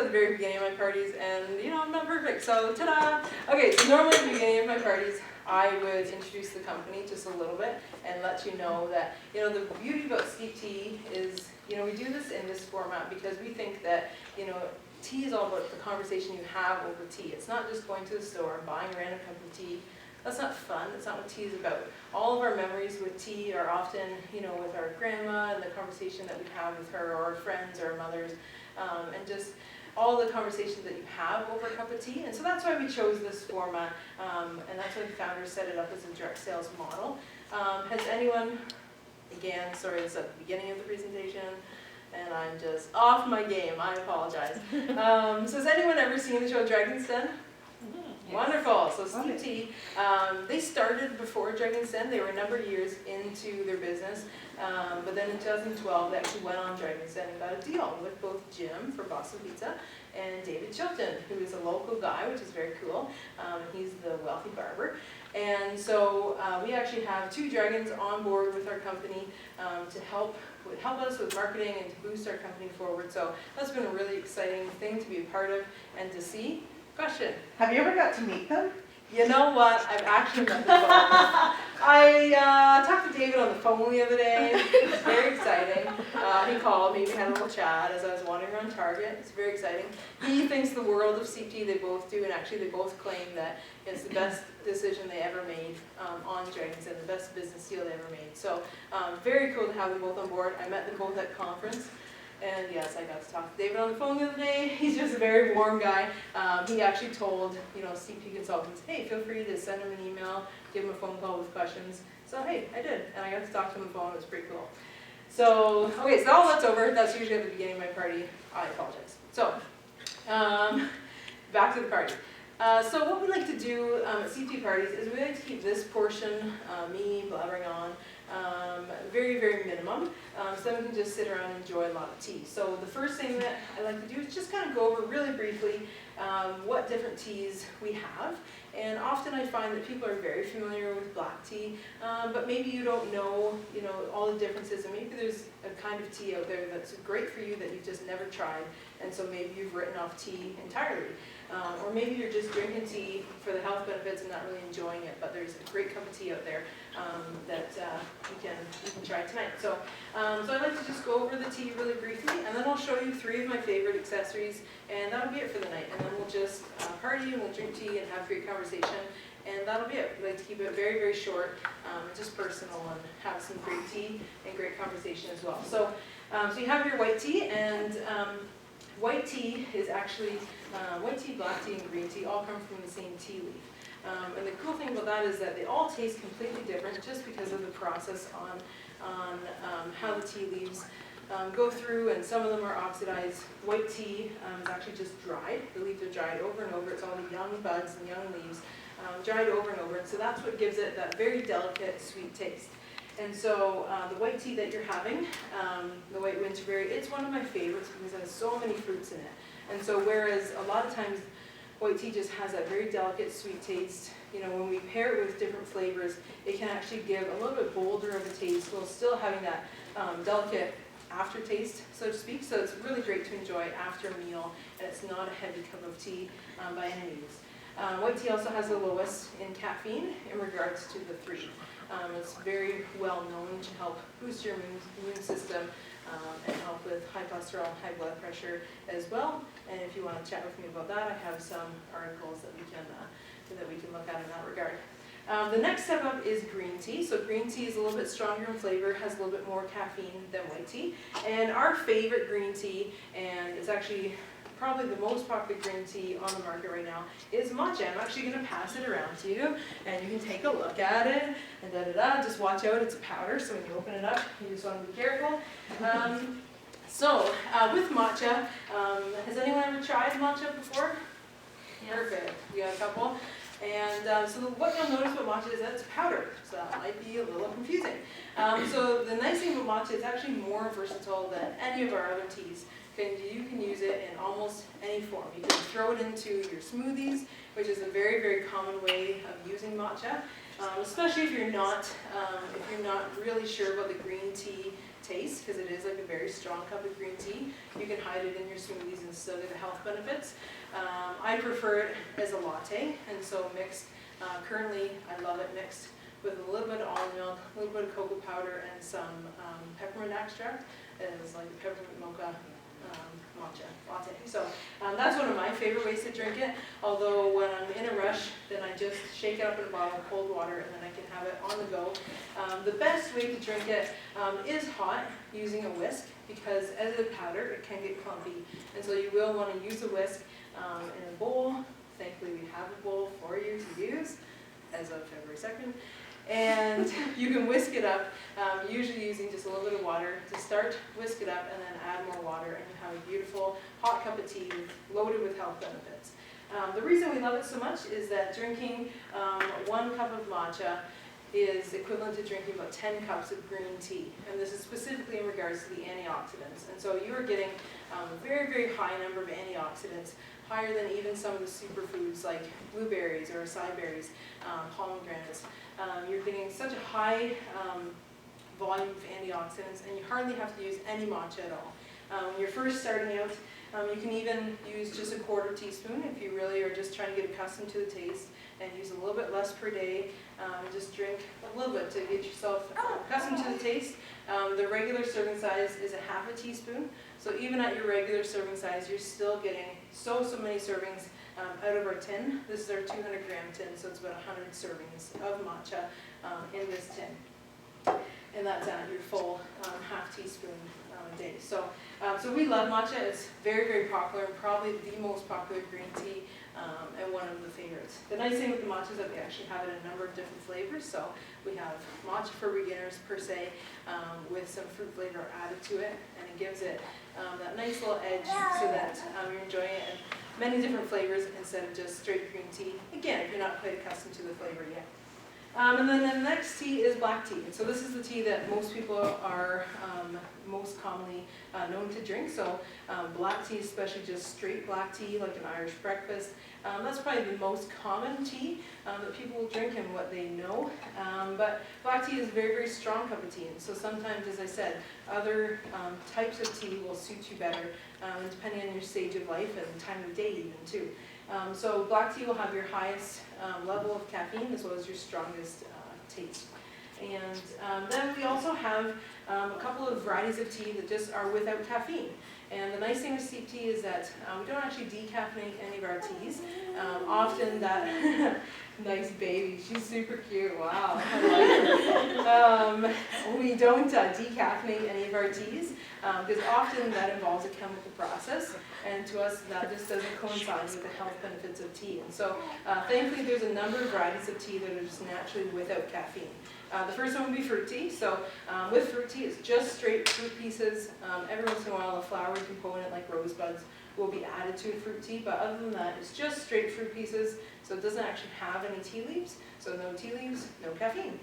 at the very beginning of my parties, and I'm not perfect, so ta-da! Okay, so normally at the beginning of my parties, I would introduce the company just a little bit and let you know that, the beauty about Steep Tea is, we do this in this format because we think that, tea is all about the conversation you have over tea. It's not just going to the store and buying a random cup of tea. That's not fun. That's not what tea is about. All of our memories with tea are often, with our grandma and the conversation that we have with her, or our friends or our mothers, and just all the conversations that you have over a cup of tea. And so that's why we chose this format, and that's why the founders set it up as a direct sales model. Has anyone, again, sorry, it's at the beginning of the presentation, and I'm just off my game, I apologize. So has anyone ever seen the show Dragon's Den? Yes. Wonderful. So Steep Tea, they started before Dragon's Den. They were a number of years into their business, but then in 2012 they actually went on Dragon's Den and got a deal with both Jim for Boston Pizza and David Chilton, who is a local guy, which is very cool. He's the wealthy barber. And so we actually have 2 dragons on board with our company to help us with marketing and to boost our company forward. So that's been a really exciting thing to be a part of and to see. Question. Have you ever got to meet them? You know what? I've actually met them both. I talked to David on the phone the other day. It was very exciting. He called me. We had a little chat as I was wandering around Target. It's very exciting. He thinks the world of Steep Tea. They both do, and actually they both claim that it's the best decision they ever made on Dragons and the best business deal they ever made. So very cool to have them both on board. I met them both at conference. And yes, I got to talk to David on the phone the other day. He's just a very warm guy. He actually told, Steep Tea consultants, hey, feel free to send him an email, give him a phone call with questions. So hey, I did, and I got to talk to him on the phone. It was pretty cool. So okay, so all that's over. That's usually at the beginning of my party. I apologize. So back to the party. So what we like to do at Steep Tea parties is we like to keep this portion, me blabbering on, very, very minimum, so that we can just sit around and enjoy a lot of tea. So the first thing that I like to do is just kind of go over really briefly what different teas we have. And often I find that people are very familiar with black tea, but maybe you don't know, all the differences, and maybe there's a kind of tea out there that's great for you that you've just never tried, and so maybe you've written off tea entirely. Or maybe you're just drinking tea for the health benefits and not really enjoying it, but there's a great cup of tea out there that you can try tonight. So I like to just go over the tea really briefly, and then I'll show you 3 of my favorite accessories, and that'll be it for the night. And then we'll just party and we'll drink tea and have great conversation, and that'll be it. We like to keep it very, very short, just personal, and have some great tea and great conversation as well. So you have your white tea, and white tea is actually, white tea, black tea, and green tea all come from the same tea leaf. And the cool thing about that is that they all taste completely different just because of the process on how the tea leaves go through, and some of them are oxidized. White tea is actually just dried. The leaves are dried over and over. It's all the young buds and young leaves dried over and over. And so that's what gives it that very delicate, sweet taste. And so the white tea that you're having, the white winterberry, it's one of my favorites because it has so many fruits in it. And so whereas a lot of times white tea just has that very delicate, sweet taste, when we pair it with different flavors, it can actually give a little bit bolder of a taste while still having that delicate aftertaste, so to speak. So it's really great to enjoy after a meal, and it's not a heavy cup of tea by any means. White tea also has the lowest in caffeine in regards to the 3. It's very well known to help boost your immune system and help with high cholesterol, high blood pressure as well. And if you want to chat with me about that, I have some articles that we can look at in that regard. The next step up is green tea. So green tea is a little bit stronger in flavor, has a little bit more caffeine than white tea. And our favorite green tea, and it's actually probably the most popular green tea on the market right now, is matcha. I'm actually going to pass it around to you, and you can take a look at it, and da-da-da. Just watch out, it's a powder, so when you open it up, you just want to be careful. With matcha, has anyone ever tried matcha before? Yes. Perfect. We got a couple. And so what you'll notice about matcha is that it's powder, so that might be a little confusing. So the nice thing about matcha is actually more versatile than any of our other teas. You can use it in almost any form. You can throw it into your smoothies, which is a very, very common way of using matcha, especially if you're not really sure about the green tea taste because it is like a very strong cup of green tea. You can hide it in your smoothies and still get the health benefits. I prefer it as a latte, and so mixed. Currently, I love it mixed with a little bit of almond milk, a little bit of cocoa powder, and some peppermint extract. It's like a peppermint mocha matcha latte. So that's one of my favorite ways to drink it. Although when I'm in a rush, then I just shake it up in a bottle of cold water, and then I can have it on the go. The best way to drink it is hot, using a whisk, because as a powder, it can get clumpy. And so you will want to use a whisk in a bowl. Thankfully, we have a bowl for you to use as of February 2nd. And you can whisk it up, usually using just a little bit of water to start, whisk it up, and then add more water, and you have a beautiful hot cup of tea loaded with health benefits. The reason we love it so much is that drinking 1 cup of matcha is equivalent to drinking about 10 cups of green tea. And this is specifically in regards to the antioxidants. And so you are getting a very, very high number of antioxidants, higher than even some of the superfoods like blueberries or acai berries, pomegranates. You're getting such a high volume of antioxidants, and you hardly have to use any matcha at all. When you're first starting out, you can even use just a 1/4 teaspoon if you really are just trying to get accustomed to the taste, and use a little bit less per day. Just drink a little bit to get yourself accustomed to the taste. The regular serving size is a 1/2 teaspoon. So even at your regular serving size, you're still getting so many servings out of our tin. This is our 200-gram tin, so it's about 100 servings of matcha in this tin. And that's at your full 1/2 teaspoon a day. So we love matcha. It's very, very popular, and probably the most popular green tea, and one of the favorites. The nice thing with the matcha is that we actually have it in a number of different flavors. So we have matcha for beginners per se, with some fruit flavor added to it, and it gives it that nice little edge so that you're enjoying it in many different flavors instead of just straight green tea. Again, if you're not quite accustomed to the flavor yet. And then the next tea is black tea. And so this is the tea that most people are most commonly known to drink. So black tea, especially just straight black tea, like an Irish breakfast. That's probably the most common tea that people will drink and what they know. But black tea is a very, very strong cup of tea. And so sometimes, as I said, other types of tea will suit you better, depending on your stage of life and time of day even too. So black tea will have your highest level of caffeine as well as your strongest taste. And then we also have a couple of varieties of tea that just are without caffeine. And the nice thing with steep tea is that we don't actually decaffeinate any of our teas. Often that nice baby, she's super cute, wow, I like her. We don't decaffeinate any of our teas because often that involves a chemical process, and to us that just doesn't coincide with the health benefits of tea. And so thankfully there's a number of varieties of tea that are just naturally without caffeine. The first one would be fruit tea. So with fruit tea, it's just straight fruit pieces. Every once in a while, a flowery component like rosebuds will be added to a fruit tea, but other than that, it's just straight fruit pieces. So it doesn't actually have any tea leaves. So no tea leaves, no caffeine.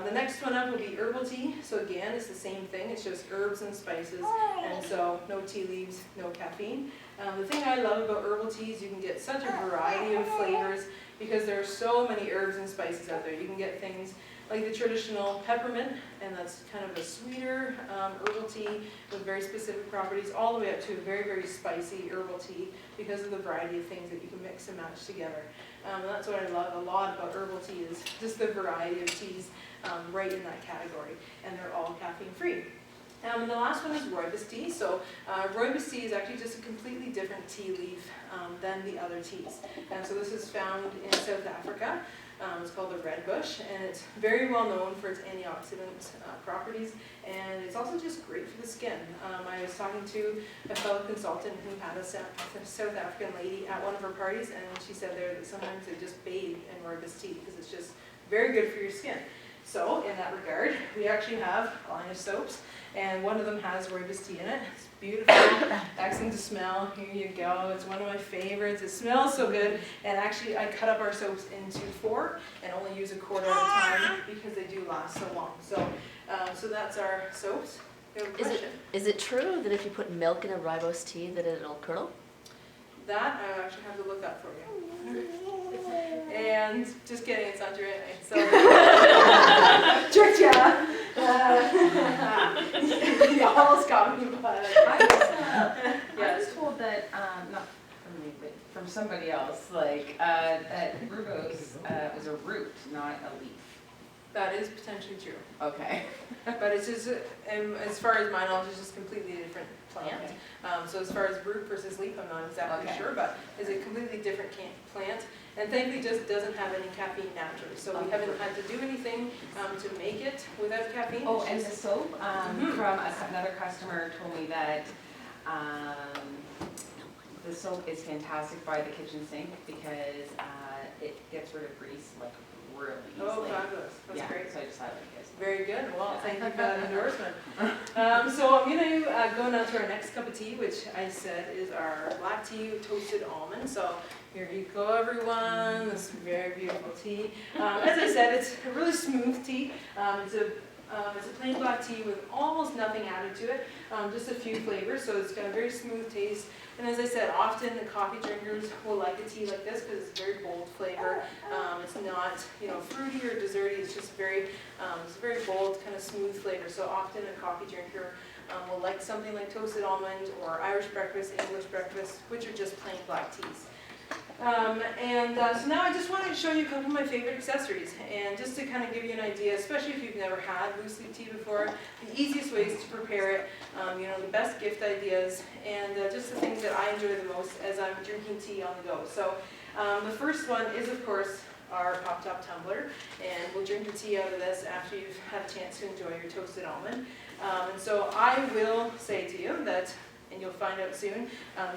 The next one up would be herbal tea. So again, it's the same thing. It's just herbs and spices, and so no tea leaves, no caffeine. The thing I love about herbal teas, you can get such a variety of flavors because there are so many herbs and spices out there. You can get things like the traditional peppermint, and that's kind of a sweeter herbal tea with very specific properties, all the way up to a very, very spicy herbal tea because of the variety of things that you can mix and match together. And that's what I love a lot about herbal tea, is just the variety of teas right in that category, and they're all caffeine free. And the last one is rooibos tea. So rooibos tea is actually just a completely different tea leaf than the other teas. And so this is found in South Africa. It's called the red bush, and it's very well known for its antioxidant properties, and it's also just great for the skin. I was talking to a fellow consultant who had a South African lady at one of her parties, and she said there that sometimes they just bathe in rooibos tea because it's just very good for your skin. So in that regard, we actually have a line of soaps, and one of them has rooibos tea in it. It's beautiful, excellent to smell. Here you go. It's one of my favorites. It smells so good. And actually, I cut up our soaps into 4 and only use a quarter at a time because they do last so long. So, so that's our soaps. Is it true that if you put milk in a rooibos tea that it'll curdle? That I actually have to look up for you. And just kidding, it's not true anyway. So tricked ya. You almost got me, but I yes. was told that, not from me, but from somebody else, like, that rhubarb was a root, not a leaf. That is potentially true. Okay. But it's just, as far as my knowledge, it's just completely different plant. Okay. So as far as root versus leaf, I'm not exactly Okay. sure, but it's a completely different plant. And thankfully just doesn't have any caffeine naturally. So we haven't had to do anything to make it without caffeine. Oh, It's and the just- soap, from another customer told me that, the soap is fantastic by the kitchen sink because, it gets rid of grease like really easily. Oh, fabulous. That's Yeah, great. so I just highlighted this. Very good. Well, thank you for that endorsement. So I'm going to go now to our next cup of tea, which I said is our black tea with toasted almond. So here you go, everyone. This very beautiful tea. As I said, it's a really smooth tea. It's a plain black tea with almost nothing added to it, just a few flavors. So it's got a very smooth taste. And as I said, often the coffee drinkers will like a tea like this because it's a very bold flavor. It's not, fruity or desserty. It's just it's a very bold, kind of smooth flavor. So often a coffee drinker will like something like toasted almond or Irish breakfast, English breakfast, which are just plain black teas. So now I just wanted to show you a couple of my favorite accessories, and just to kind of give you an idea, especially if you've never had loose leaf tea before, the easiest ways to prepare it, the best gift ideas, and just the things that I enjoy the most as I'm drinking tea on the go. So the first one is, of course, our pop-top tumbler, and we'll drink the tea out of this after you've had a chance to enjoy your toasted almond. And so I will say to you that, and you'll find out soon,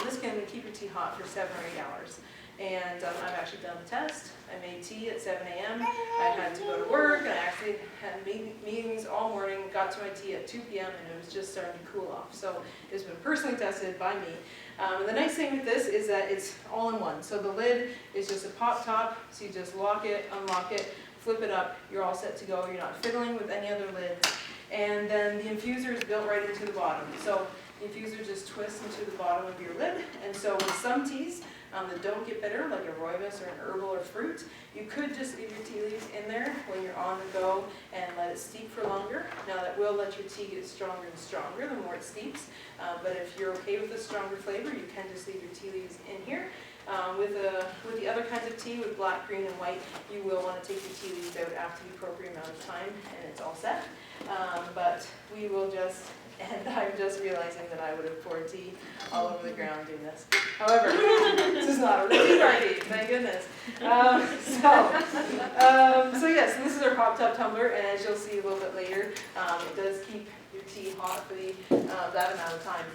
this can keep your tea hot for 7 or 8 hours. And I've actually done the test. I made tea at 7 a.m. I had to go to work, and I actually had meetings all morning, got to my tea at 2 p.m., and it was just starting to cool off. So it's been personally tested by me. And the nice thing with this is that it's all in one. So the lid is just a pop top, so you just lock it, unlock it, flip it up, you're all set to go. You're not fiddling with any other lids. And then the infuser is built right into the bottom. So the infuser just twists into the bottom of your lid. And so with some teas that don't get bitter, like a rooibos or an herbal or fruit, you could just leave your tea leaves in there when you're on the go and let it steep for longer. Now that will let your tea get stronger and stronger the more it steeps. But if you're okay with a stronger flavor, you can just leave your tea leaves in here. With the other kinds of tea, with black, green, and white, you will want to take your tea leaves out after the appropriate amount of time, and it's all set. But we will just, and I'm just realizing that I would have poured tea all over the ground doing this. However, this is not a tea party, thank goodness. So yes, this is our pop-top tumbler, and as you'll see a little bit later, it does keep your tea hot for that amount of time.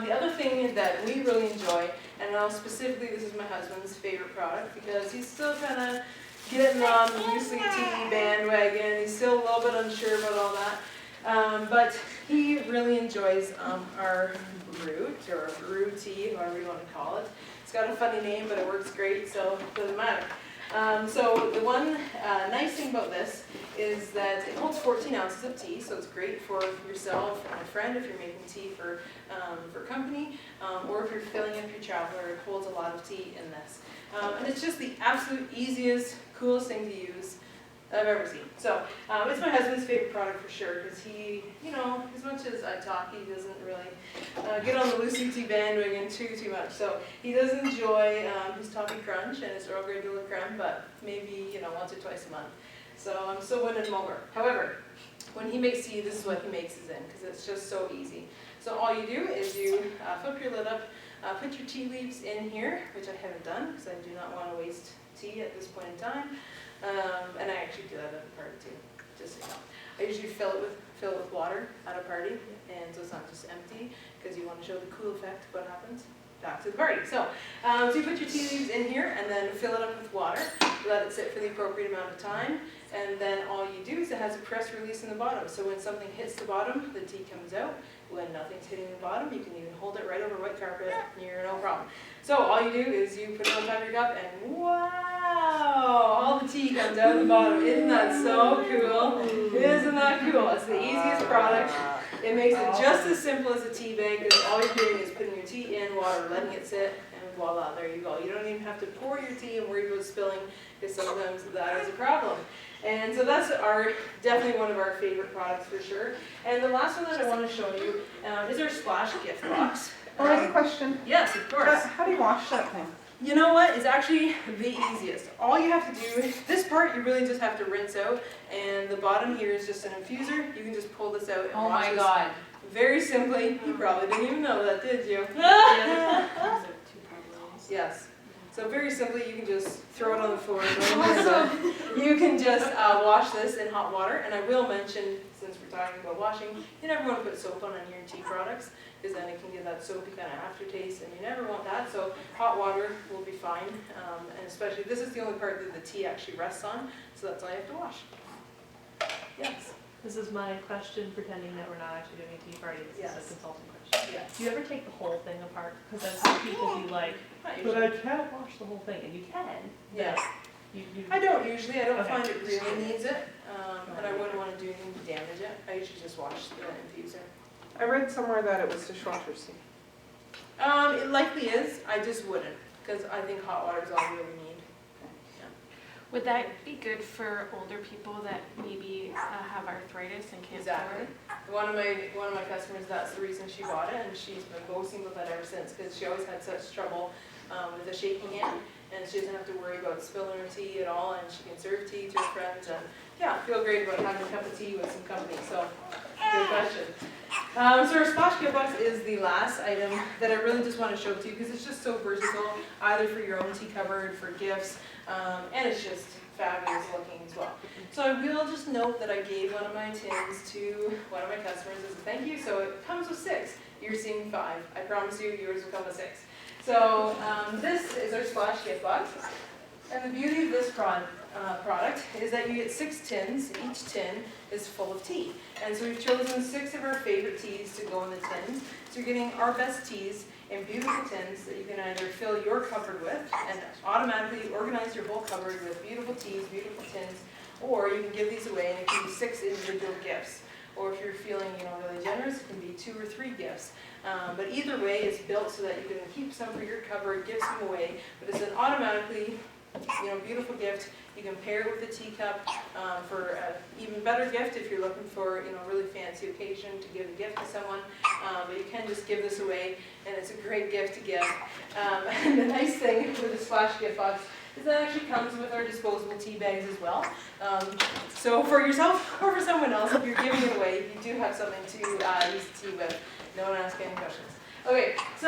The other thing that we really enjoy, and now specifically this is my husband's favorite product because he's still kind of getting on the loose leaf tea bandwagon. He's still a little bit unsure about all that. But he really enjoys our root, or brew tea, however you want to call it. It's got a funny name, but it works great, so it doesn't matter. So the one nice thing about this is that it holds 14 ounces of tea, so it's great for yourself and a friend if you're making tea for company, or if you're filling up your traveler. It holds a lot of tea in this. And it's just the absolute easiest, coolest thing to use I've ever seen. So it's my husband's favorite product for sure, because he, as much as I talk, he doesn't really get on the loose leaf tea bandwagon too much. So he does enjoy his toffee crunch and his Earl Grey Dula creme, but maybe once or twice a month. So I'm still winning him over. However, when he makes tea, this is what he makes his in, because it's just so easy. So all you do is you flip your lid up, put your tea leaves in here, which I haven't done because I do not want to waste tea at this point in time. And I actually do that at a party too, just so you know. I usually fill it with water at a party, and so it's not just empty, because you want to show the cool effect of what happens back to the party. So you put your tea leaves in here and then fill it up with water, let it sit for the appropriate amount of time, and then all you do is it has a press release in the bottom. So when something hits the bottom, the tea comes out. When nothing's hitting the bottom, you can even hold it right over white carpet, you're no problem. So all you do is you put it on top of your cup, and wow, all the tea comes out of the bottom. Isn't that so cool? Isn't that cool? It's the easiest product. It makes it just as simple as a tea bag, because all you're doing is putting your tea in water, letting it sit, and voila, there you go. You don't even have to pour your tea and worry about spilling, because sometimes that is a problem. And so that's definitely one of our favorite products for sure. And the last one that I want to show you is our Splash gift box. Oh, I have a question. Yes, of course. How do you wash that thing? You know what? It's actually the easiest. All you have to do, this part you really just have to rinse out, and the bottom here is just an infuser. You can just pull this out and Oh wash my this God. very simply. You probably didn't even know that, did you? Yes. So very simply, you can just throw it on the floor. You can just wash this in hot water. And I will mention, since we're talking about washing, you never want to put soap on any of your tea products, because then it can give that soapy kind of aftertaste, and you never want that. So hot water will be fine. And especially, this is the only part that the tea actually rests on, so that's all you have to wash. Yes. This is my question, pretending that we're not actually doing a tea party. This Yes. is a consulting question. Yes. Do you ever take the whole thing apart? Because I've seen people be like, Not but I usually. can't wash the whole thing, and you can. but Yes. You I don't usually. I don't Okay. find it really needs it, and I wouldn't want to do anything to damage it. I usually just wash the infuser. I read somewhere that it was dishwasher's tea. It likely is. I just wouldn't, because I think hot water is all we really need. Would that be good for older people that maybe have arthritis and can't Exactly. pour? One of my customers, that's the reason she bought it, and she's been boasting about that ever since, because she always had such trouble with a shaky hand, and she doesn't have to worry about spilling her tea at all, and she can serve tea to her friends, and yeah, feel great about having a cup of tea with some company. So, good question. So our Splash gift box is the last item that I really just want to show to you, because it's just so versatile, either for your own tea cupboard, for gifts, and it's just fabulous looking as well. So I will just note that I gave one of my tins to one of my customers as a thank you. So it comes with 6. You're seeing 5. I promise you, yours will come with 6. So this is our Splash gift box. And the beauty of this product is that you get 6 tins. Each tin is full of tea. And so we've chosen 6 of our favorite teas to go in the tins. So you're getting our best teas in beautiful tins that you can either fill your cupboard with and automatically organize your whole cupboard with beautiful teas, beautiful tins, or you can give these away and it can be 6 individual gifts. Or if you're feeling, really generous, it can be 2 or 3 gifts. But either way, it's built so that you can keep some for your cupboard, give some away, but it's an automatically, beautiful gift. You can pair it with a teacup for an even better gift if you're looking for, a really fancy occasion to give a gift to someone. But you can just give this away, and it's a great gift to give. And the nice thing with the Splash gift box is that it actually comes with our disposable tea bags as well. So for yourself or for someone else, if you're giving it away, you do have something to use the tea with. No one ask any questions. Okay, so